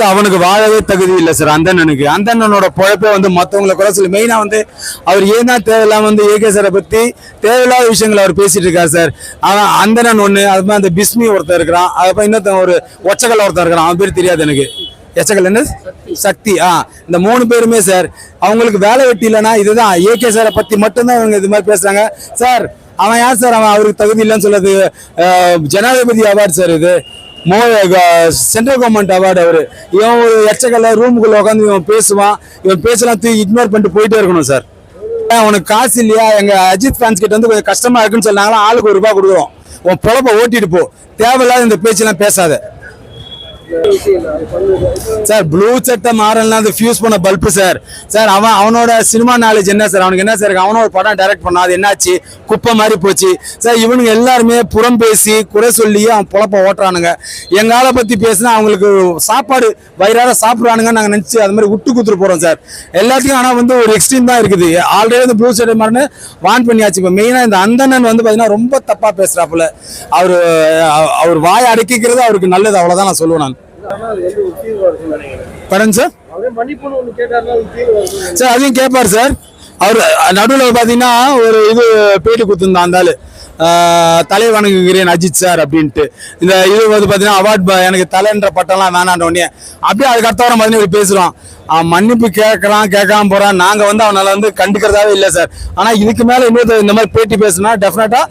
வந்து அவனுக்கு வாழவே தகுதி இல்லை சார். அந்த அண்ணனோட பொழப்பே வந்து மற்றவங்களை குறை சொல்லி மெயினா வந்து அவர் ஏன் தான் தேவையில்லாம வந்து ஏகே சாரை பத்தி தேவையில்லாத விஷயங்களை அவர் பேசிட்டு இருக்காரு சார். அவன் அந்தனன் ஒண்ணு, அது மாதிரி அந்த பிஸ்மி ஒருத்தர் இருக்கிறான், அதுக்கப்புறம் இன்னொருத்தன் ஒரு ஒச்சக்கல் ஒருத்தர் இருக்கிறான், அவன் பேர் தெரியாது எனக்கு. எச்சக்கல் என்ன சக்தி. இந்த 3 பேருமே சார் அவங்களுக்கு வேலை வெட்டி இல்லைன்னா இதுதான் ஏகே சாரை பத்தி மட்டும்தான் இவங்க இது மாதிரி பேசுறாங்க சார். அவன் யார் சார்? அவன் அவருக்கு தகுதி இல்லைன்னு சொல்றது ஜனாதிபதி அவார்டு சார். இது சென்ட்ரல் கவர்மெண்ட் அவார்டு. அவரு இவன் ஒரு எச்சக்கல்ல ரூமுக்குள்ள உட்காந்து இவன் பேசுவான், இவன் பேசலாம் தூக்கி இக்னோர் பண்ணிட்டு போயிட்டே இருக்கணும் சார். உனக்கு காசு இல்லையா? எங்க அஜித் ஃபேன்ஸ் கிட்ட வந்து கொஞ்சம் கஷ்டமா இருக்குன்னு சொன்னாங்களா, ஆளுக்கு ₹1 கொடுக்குறோம், உன் பொழப்ப ஓட்டிட்டு போ, தேவையில்லாத இந்த பேச்செல்லாம் பேசாத சார். ப்ளூ சட்டை மாறலாம் அது ஃபியூஸ் பண்ண பல்பு சார். சார் அவனோட சினிமா நாலேஜ் என்ன சார்? அவனுக்கு என்ன சார்? அவனோட படம் டைரக்ட் பண்ணா அது என்னாச்சு? குப்பை மாதிரி போச்சு சார். இவனுங்க எல்லாருமே புறம் பேசி குறை சொல்லி அவன் பொழப்ப ஓட்டுறானுங்க. எங்க ஆளை பத்தி பேசினா அவங்களுக்கு சாப்பாடு வயிறார சாப்பிடுறானுங்க நாங்க நினைச்சு அது மாதிரி விட்டு குத்துட்டு போறோம் சார் எல்லாத்தையும். ஆனா வந்து ஒரு எக்ஸ்ட்ரீம் தான் இருக்குது. ஆல்ரெடி வந்து ப்ளூ சட்டை மாறினு வான் பண்ணியாச்சு. இப்போ மெயினா இந்த அந்தணன் வந்து பாத்தீங்கன்னா ரொம்ப தப்பா பேசுறாப்புல. அவர் வாயை அடக்கிக்கிறது அவருக்கு நல்லது, அவ்வளவுதான் நான் சொல்லுவேன் நான். சார் அதையும் கேட்பாரு சார். அவர் நடுவில் பாத்தீங்கன்னா ஒரு இது பேட்டி கொடுத்துருந்தான் அந்த ஆளு, தலை வணங்குகிறேன் அஜித் சார் அப்படின்ட்டு. இந்த இது வந்து பாத்தீங்கன்னா அவார்ட் எனக்கு தலைன்ற பட்டம்லாம் வேணான்ற உடனே அப்படியே அதுக்கு அடுத்த வாரம் பாத்தீங்கன்னா பேசுறான். மன்னிப்பு கேட்காம போறான். நாங்க வந்து அவனால வந்து கண்டுக்கிறதாவே இல்லை சார். ஆனா இதுக்கு மேல இன்னொரு இந்த மாதிரி பேட்டி பேசுனா டெஃபினட்டா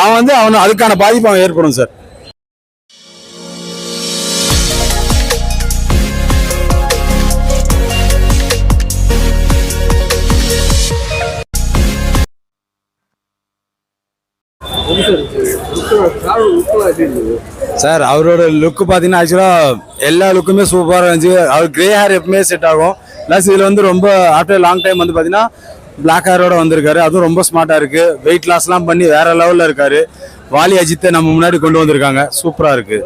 அவன் வந்து அதுக்கான பாதிப்பு அவன் ஏற்படும் சார். சார் அவரோட லுக்கு பார்த்தீங்கன்னா ஆக்சுவலாக எல்லா லுக்குமே சூப்பராக இருந்துச்சு. அவர் கிரே ஹேர் எப்பவுமே செட் ஆகும். ப்ளஸ் இதில் வந்து ரொம்ப ஆஃப்டர் லாங் டைம் வந்து பார்த்தீங்கன்னா பிளாக் ஹேரோட வந்திருக்காரு. அதுவும் ரொம்ப ஸ்மார்ட்டாக இருக்குது. வெயிட் லாஸ்லாம் பண்ணி வேற லெவலில் இருக்காரு. வாலி அஜித்தை நம்ம முன்னாடி கொண்டு வந்திருக்காங்க. சூப்பராக இருக்குது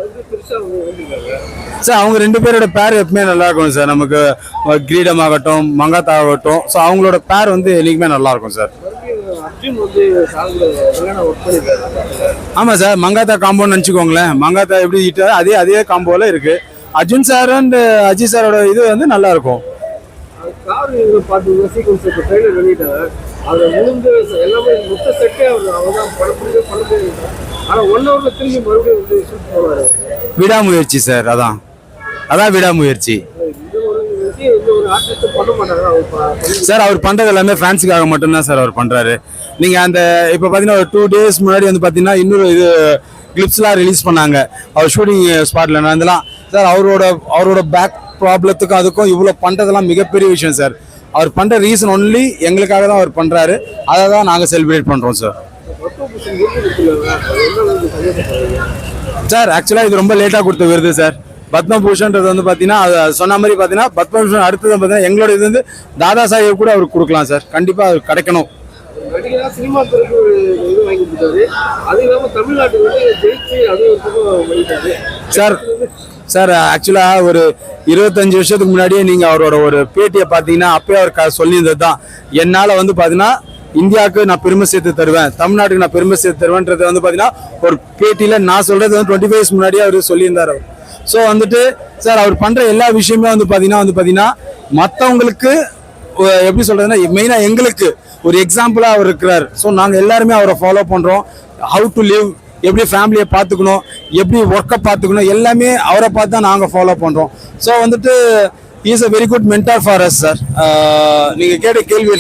சார். அவங்க 2 பேரோட பேர் எப்பவுமே நல்லா இருக்கும் சார். நமக்கு கிரீடம் ஆகட்டும் மங்காத்தா ஆகட்டும், ஸோ அவங்களோட பேர் வந்து என்னைக்குமே நல்லா இருக்கும் சார். ஆமா சார், மங்காத்தா காம்போன்னு நினைச்சுக்கோங்களேன். மங்காத்தா எப்படி ஹிட் அதே காம்போல இருக்கு. அர்ஜுன் சார் அண்ட் அஜித் சாரோட இது வந்து நல்லா இருக்கும். விடாமுயற்சி சார். அதான் விடாமுயற்சி சார். அவர் பண்றது எல்லாமே ஃபேன்ஸுக்காக மட்டும்தான் சார் அவர் பண்றாரு. நீங்க அந்த இப்ப பாத்தீங்கன்னா ஒரு 2 days முன்னாடி வந்து பாத்தீங்கன்னா இன்னொரு இது கிளிப்ஸ்லாம் ரிலீஸ் பண்ணாங்க அவர் ஷூட்டிங் ஸ்பாட்ல நடந்தலாம் சார். அவரோட பேக் ப்ராப்ளத்துக்கும் அதுக்கும் இவ்வளவு பண்றதெல்லாம் மிகப்பெரிய விஷயம் சார். அவர் பண்ற ரீசன் ஒன்லி எங்களுக்காக தான் அவர் பண்றாரு. அதை தான் நாங்க செலிப்ரேட் பண்றோம் சார். சார் ஆக்சுவலா இது ரொம்ப லேட்டா கொடுத்த விருது சார். பத்மபூஷன்றது வந்து பாத்தீங்கன்னா சொன்ன மாதிரி பாத்தீங்கன்னா பத்மபூஷன் அடுத்தது பாத்தீங்கன்னா எங்களோட இது வந்து தாதா சாஹேப் கூட அவருக்கு கொடுக்கலாம் சார். கண்டிப்பா அவர் கிடைக்கணும். சார் ஆக்சுவலா ஒரு 25 வருஷத்துக்கு முன்னாடியே நீங்க அவரோட ஒரு பேட்டியை பாத்தீங்கன்னா அப்பயே அவர் சொல்லியிருந்தது தான், என்னால வந்து பாத்தீங்கன்னா இந்தியாவுக்கு நான் பெருமை சேர்த்து தருவேன், தமிழ்நாட்டுக்கு நான் பெருமை சேர்த்து தருவேன்றது வந்து பாத்தீங்கன்னா ஒரு பேட்டியில நான் சொல்றது வந்து 25 years முன்னாடியே அவர் சொல்லியிருந்தார். ஸோ வந்துட்டு சார் அவர் பண்ற எல்லா விஷயமே வந்து பாத்தீங்கன்னா மற்றவங்களுக்கு எப்படி சொல்றதுன்னா மெயினா எங்களுக்கு ஒரு எக்ஸாம்பிளா அவர் இருக்கிறார். ஸோ நாங்க எல்லாருமே அவரை ஃபாலோ பண்றோம். ஹவு டு லிவ், எப்படி ஃபேமிலியை பார்த்துக்கணும், எப்படி ஒர்க்கை பார்த்துக்கணும், எல்லாமே அவரை பார்த்து தான் நாங்கள் ஃபாலோ பண்றோம். ஸோ வந்துட்டு is a very good mentor for us sir. நீங்க கேட்ட கேள்வி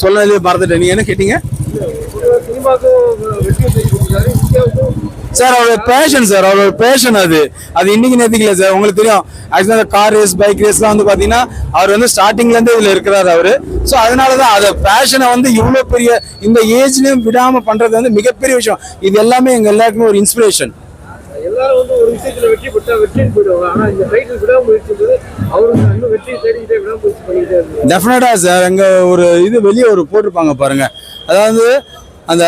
சொன்னதே மறந்துட்டேன். நீங்க என்ன கேட்டீங்க சார்? அவரோட பேஷன் சார், அவரோட பேஷன் அது இன்னைக்கு நேற்றுக்கு இல்லை சார். உங்களுக்கு தெரியும் ஆக்சுவலா கார் ரேஸ் பைக் ரேஸ்லாம் வந்து பாத்தீங்கன்னா அவர் வந்து ஸ்டார்டிங்ல இருந்து இதுல இருக்கிறாரு அவரு. ஸோ அதனாலதான் அதை பேஷனை வந்து இவ்வளவு பெரிய இந்த ஏஜ்லயும் விடாம பண்றது வந்து மிகப்பெரிய விஷயம். இது எல்லாமே எங்க எல்லாருக்குமே ஒரு இன்ஸ்பிரேஷன். எல்லாரும் வந்து ஒரு விஷயத்துல வெற்றி பெற்றா வெற்றின்னு போயிடுவாங்க. ஆனா இந்த டைட்டில் விடாமுயற்சி அவருக்கு இன்னும் வெற்றி தேடிக்கிட்டே விடாமுயற்சி பண்ணிக்கிட்டே இருக்கு. டெஃபினட்டா சார். எங்க ஒரு இது வெளியே ஒரு போட்டிருப்பாங்க பாருங்க, அதாவது அந்த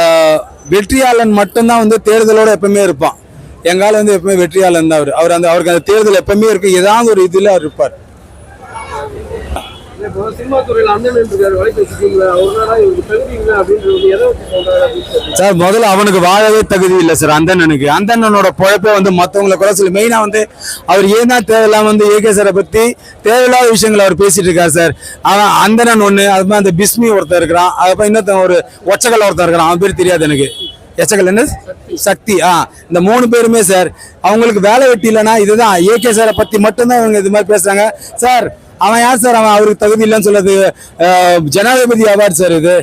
வெற்றியாளன் மட்டும்தான் வந்து தேர்தலோட எப்பவுமே இருப்பான். எங்கால வந்து எப்பவுமே வெற்றியாளன் தான் அவருக்கு அந்த தேர்தல் எப்பவுமே இருக்கு. ஏதாவது ஒரு இதுல அவர் இருப்பார். இப்போ சினிமா துறையில அண்ணன் இருக்காரு வலைபேசிக்கீங்களா அவரால இவருக்கு தகுதி இல்லை அப்படின்றது எதை வச்சு சொல்றாரு சார்? முதல்ல அவனுக்கு வாழவே தகுதி இல்லை சார். அந்த அண்ணனோட பொழப்பே வந்து மற்றவங்களை குறை சொல்லி மெயினா வந்து அவர் ஏன் தான் தேவையில்லாம வந்து ஏகே சாரை பத்தி தேவையில்லாத விஷயங்களை அவர் பேசிட்டு இருக்காரு சார். அவன் அந்தனன் ஒண்ணு, அது மாதிரி அந்த பிஸ்மி ஒருத்தர் இருக்கிறான், அதுக்கப்புறம் இன்னொருத்தன் ஒரு ஒச்சக்கல் ஒருத்தர் இருக்கிறான், அவன் பேர் தெரியாது எனக்கு. எச்சக்கல் என்ன சக்தி. இந்த 3 பேருமே சார் அவங்களுக்கு வேலை வெட்டி இல்லைன்னா இதுதான் ஏகே சாரை பத்தி மட்டும்தான் இவங்க இது மாதிரி பேசுறாங்க சார். அவன் யார் சார்? அவன் அவருக்கு தகுதி இல்லைன்னு சொல்றது ஜனாதிபதி அவார்டு சார். இது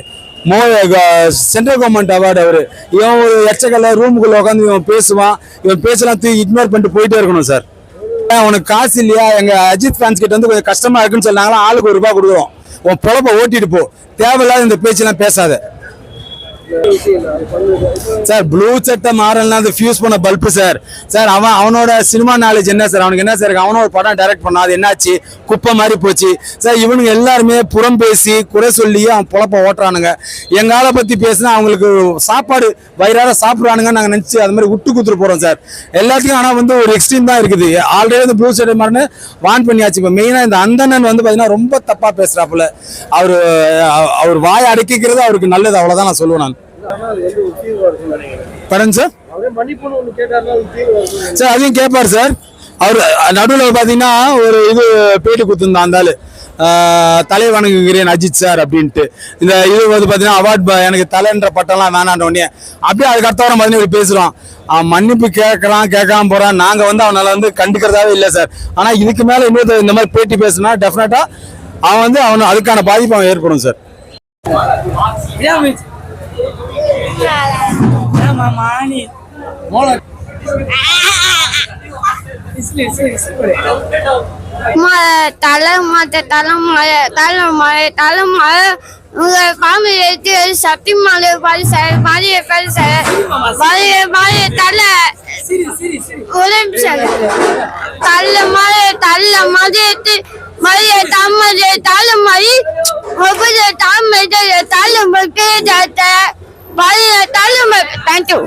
சென்ட்ரல் கவர்மெண்ட் அவார்டு. அவரு இவன் ஒரு எச்சக்கல்ல ரூமுக்குள்ள உட்காந்து இவன் பேசுவான், இவன் பேசலாம் தூக்கி இக்னோர் பண்ணிட்டு போயிட்டே இருக்கணும் சார். உனக்கு காசு இல்லையா? எங்க அஜித் ஃபேன்ஸ் கிட்ட வந்து கொஞ்சம் கஷ்டமா இருக்குன்னு சொன்னாங்களா, ஆளுக்கு ₹1 கொடுக்குறோம், உன் பொழப்ப ஓட்டிட்டு போ, தேவையில்லாத இந்த பேச்செல்லாம் பேசாத சார். ப்ளூ சட்டை மாறலாம் அது ஃபியூஸ் பண்ண பல்பு சார். சார் அவனோட சினிமா நாலேஜ் என்ன சார்? அவனுக்கு என்ன சார்? அவனும் ஒரு படம் டைரக்ட் பண்ணா, அது என்னாச்சு? குப்பை மாதிரி போச்சு சார். இவனுங்க எல்லாருமே புறம் பேசி குறை சொல்லி அவன் பொழப்ப ஓட்டுறானுங்க. எங்க ஆளை பத்தி பேசினா அவங்களுக்கு சாப்பாடு வயிறார சாப்பிடுறானுங்க நாங்க நினைச்சு அது மாதிரி விட்டு குத்துட்டு போறோம் சார் எல்லாத்தையும். ஆனா வந்து ஒரு எக்ஸ்ட்ரீம் தான் இருக்குது. ஆல்ரெடி வந்து ப்ளூ சட்டை மாறினு வான் பண்ணியாச்சு. இப்போ மெயினா இந்த அந்தணன் வந்து பாத்தீங்கன்னா ரொம்ப தப்பா பேசுறாப்புல. அவர் வாய் அடக்கிக்கிறது அவருக்கு நல்லது, அவ்வளவுதான் நான் சொல்லுவேன். நான் பரன் சார் சார் அதையும் கேட்பார் சார். அவர் நடுவில் பார்த்தீங்கன்னா ஒரு இது பேட்டி கொடுத்துருந்தான் அந்த ஆளு, தலை வணங்குகிறேன் அஜித் சார் அப்படின்ட்டு. இந்த இது வந்து பார்த்தீங்கன்னா அவார்ட் எனக்கு தலைன்ற பட்டம்லாம் வேணான்ற உடனே அப்படியே அதுக்கு அடுத்த வாரம் பார்த்தீங்கன்னா பேசுகிறோம். மன்னிப்பு கேட்காம போகிறான். நாங்கள் வந்து அவனால் வந்து கண்டுக்கிறதாவே இல்லை சார். ஆனால் இதுக்கு மேலே இன்னொரு இந்த மாதிரி பேட்டி பேசுனா டெஃபினட்டாக அவன் வந்து அதுக்கான பாதிப்பு அவன் ஏற்படும் சார். சக்தி மாலை மலைய தாமரை தலைமறி தாமரை தலைமை பேஜாத்த மலைய தலைமை. தேங்க்யூ.